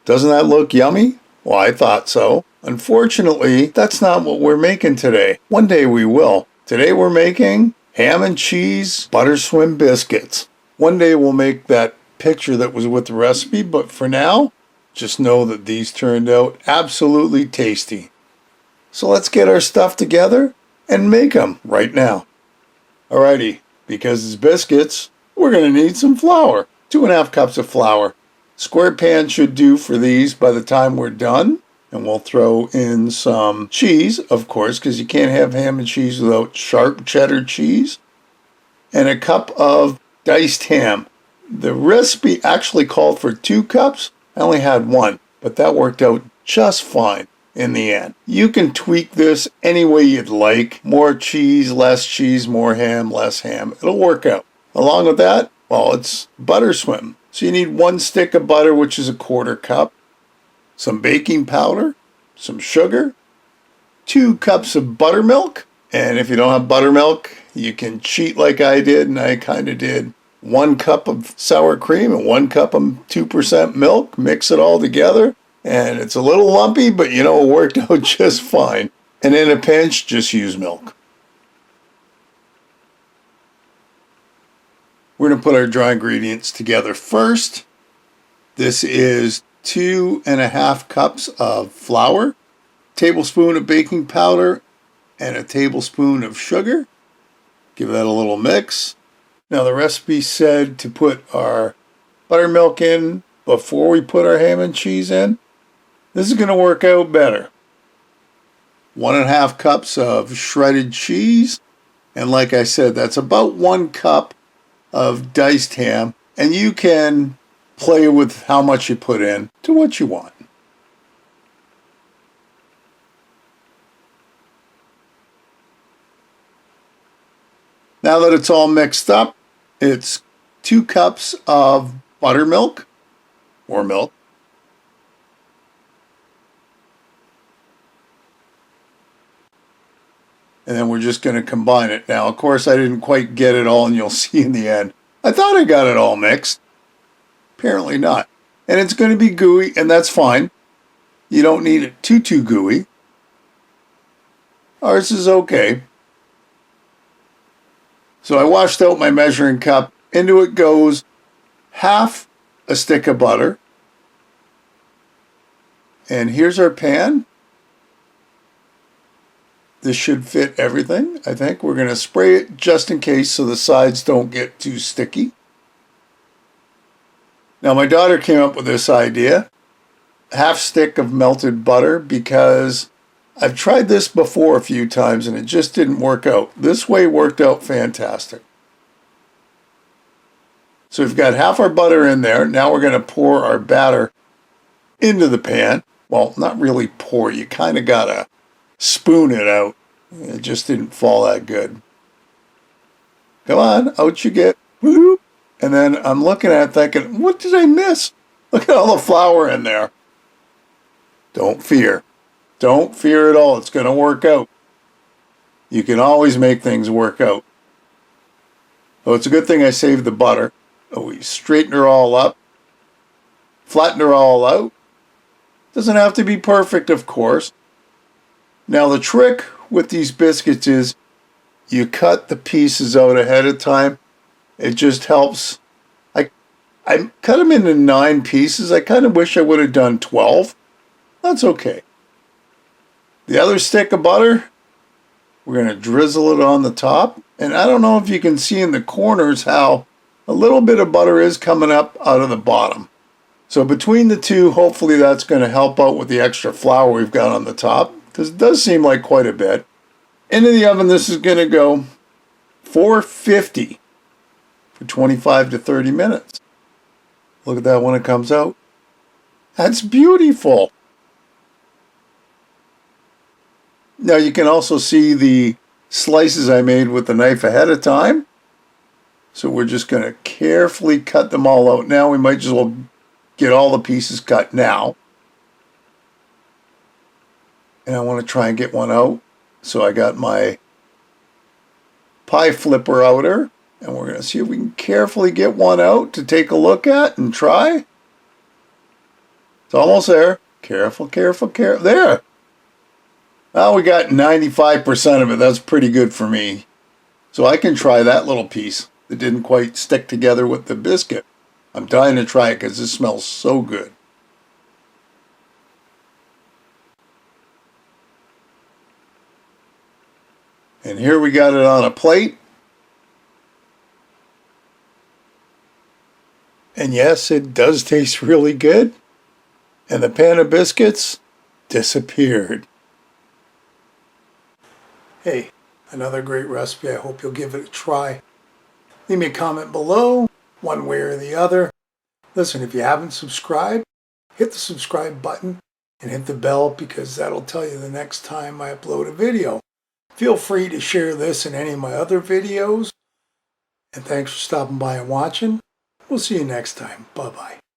Doesn't that look yummy? Well, I thought so. Unfortunately, that's not what we're making today. One day we will. Today we're making ham and cheese butter swim biscuits. One day we'll make that picture that was with the recipe, but for now, just know that these turned out absolutely tasty. So let's get our stuff together and make them right now. Alrighty, because it's biscuits, we're going to need some flour. 2.5 cups of flour. Square pan should do for these by the time we're done. And we'll throw in some cheese, of course, because you can't have ham and cheese without sharp cheddar cheese. And a cup of diced ham. The recipe actually called for 2 cups. I only had 1, but that worked out just fine in the end. You can tweak this any way you'd like. More cheese, more ham, less ham. It'll work out. Along with that, well, it's butter swim. So you need 1 stick of butter, which is 1/4 cup, some baking powder, some sugar, 2 cups of buttermilk. And if you don't have buttermilk, you can cheat like I did, and I kind of did. 1 cup of sour cream and 1 cup of 2% milk. Mix it all together. And it's a little lumpy, but you know, it worked out just fine. And in a pinch, just use milk. We're going to put our dry ingredients together first. This is 2.5 cups of flour, tablespoon of baking powder, and a tablespoon of sugar. Give that a little mix. Now the recipe said to put our buttermilk in before we put our ham and cheese in. This is going to work out better. 1.5 cups of shredded cheese. And like I said, that's about 1 cup of diced ham. And you can play with how much you put in to what you want. Now that it's all mixed up, it's 2 cups of buttermilk or milk. And then we're just going to combine it. Now, of course, I didn't quite get it all, and you'll see in the end. I thought I got it all mixed. Apparently not. And it's going to be gooey, and that's fine. You don't need it too gooey. Ours is okay. So I washed out my measuring cup. Into it goes half a stick of butter. And here's our pan. This should fit everything, I think. We're going to spray it just in case so the sides don't get too sticky. Now my daughter came up with this idea. Half stick of melted butter, because I've tried this before a few times and it just didn't work out. This way worked out fantastic. So we've got half our butter in there. Now we're going to pour our batter into the pan. Well, not really pour. You kind of got to spoon it out. It just didn't fall that good. Come on, out you get. Whoop. And then I'm looking at it thinking, what did I miss? Look at all the flour in there. Don't fear. Don't fear at all. It's going to work out. You can always make things work out. So it's a good thing I saved the butter. We straighten her all up. Flatten her all out. Doesn't have to be perfect, of course. Now the trick with these biscuits is you cut the pieces out ahead of time. It just helps. I cut them into 9 pieces. I kind of wish I would have done 12. That's okay. The other stick of butter, we're going to drizzle it on the top. And I don't know if you can see in the corners how a little bit of butter is coming up out of the bottom. So between the two, hopefully that's going to help out with the extra flour we've got on the top, because it does seem like quite a bit. Into the oven, this is going to go 450 for 25 to 30 minutes. Look at that when it comes out. That's beautiful. Now you can also see the slices I made with the knife ahead of time. So we're just going to carefully cut them all out now. We might as well get all the pieces cut now. And I want to try and get one out. So I got my pie flipper outer. And we're going to see if we can carefully get one out to take a look at and try. It's almost there. Careful, careful, careful. There. Now we got 95% of it. That's pretty good for me. So I can try that little piece that didn't quite stick together with the biscuit. I'm dying to try it because this smells so good. And here we got it on a plate. And yes, it does taste really good. And the pan of biscuits disappeared. Hey, another great recipe. I hope you'll give it a try. Leave me a comment below, one way or the other. Listen, if you haven't subscribed, hit the subscribe button and hit the bell because that'll tell you the next time I upload a video. Feel free to share this and any of my other videos. And thanks for stopping by and watching. We'll see you next time. Bye-bye.